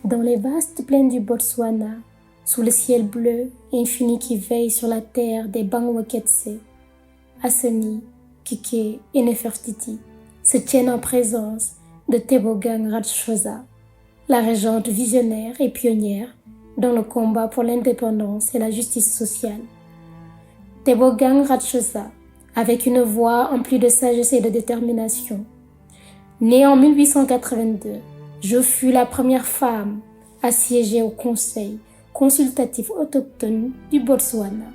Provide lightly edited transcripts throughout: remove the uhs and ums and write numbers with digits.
Dans les vastes plaines du Botswana, sous le ciel bleu infini qui veille sur la terre des Bangwaketse, Asani, Kike et Nefertiti se tiennent en présence de Tebogang Ratchosa, la régente visionnaire et pionnière dans le combat pour l'indépendance et la justice sociale. Tebogang Ratchosa, avec une voix emplie de sagesse et de détermination. Née en 1882, je fus la première femme à siéger au Conseil consultatif autochtone du Botswana.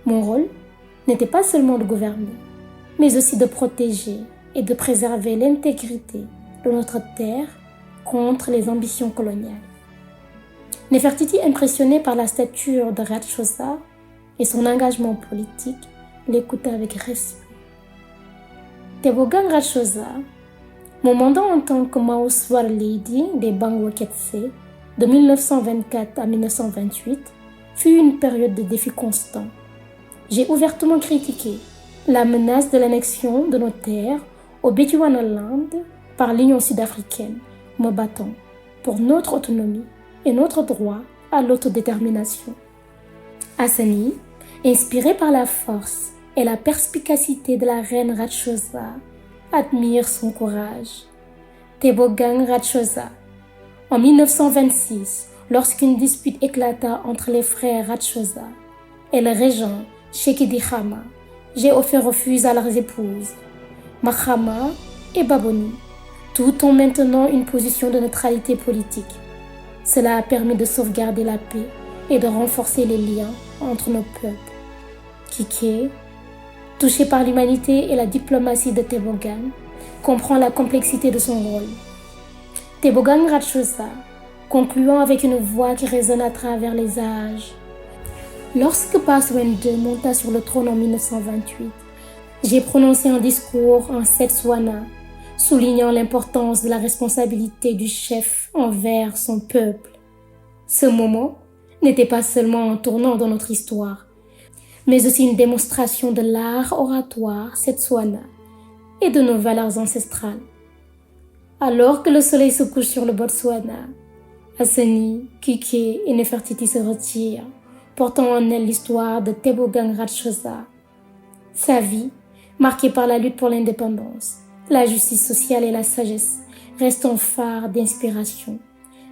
Mon rôle n'était pas seulement de gouverner, mais aussi de protéger et de préserver l'intégrité de notre terre contre les ambitions coloniales. Nefertiti, impressionnée par la stature de Ratchosa et son engagement politique, l'écouta avec respect. Tebogang Ratchosa, mon mandat en tant que Mauswar Lady des Bangwaketse de 1924 à 1928 fut une période de défis constants. J'ai ouvertement critiqué la menace de l'annexion de nos terres au Bechuanaland par l'Union sud-africaine, me battant pour notre autonomie et notre droit à l'autodétermination. Asani, inspirée par la force et la perspicacité de la reine Ratchosa, admire son courage. Tebogang Ratchosa. En 1926, lorsqu'une dispute éclata entre les frères Ratchosa et le régent Tshekedi Khama, j'ai offert refuge à leurs épouses, Makhama et Baboni, tout en maintenant une position de neutralité politique. Cela a permis de sauvegarder la paix et de renforcer les liens entre nos peuples. Kike, touché par l'humanité et la diplomatie de Tebogang, comprend la complexité de son rôle. Tebogang Ratchosa, concluant avec une voix qui résonne à travers les âges. Lorsque Paswen II monta sur le trône en 1928, j'ai prononcé un discours en Setswana, soulignant l'importance de la responsabilité du chef envers son peuple. Ce moment n'était pas seulement un tournant dans notre histoire, mais aussi une démonstration de l'art oratoire Setswana et de nos valeurs ancestrales. Alors que le soleil se couche sur le Botswana, Asani, Kike et Nefertiti se retirent, portant en elle l'histoire de Tebogang Ratchosa. Sa vie, marquée par la lutte pour l'indépendance, la justice sociale et la sagesse, reste un phare d'inspiration.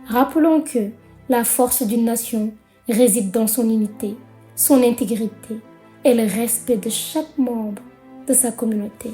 Rappelons que la force d'une nation réside dans son unité, son intégrité et le respect de chaque membre de sa communauté.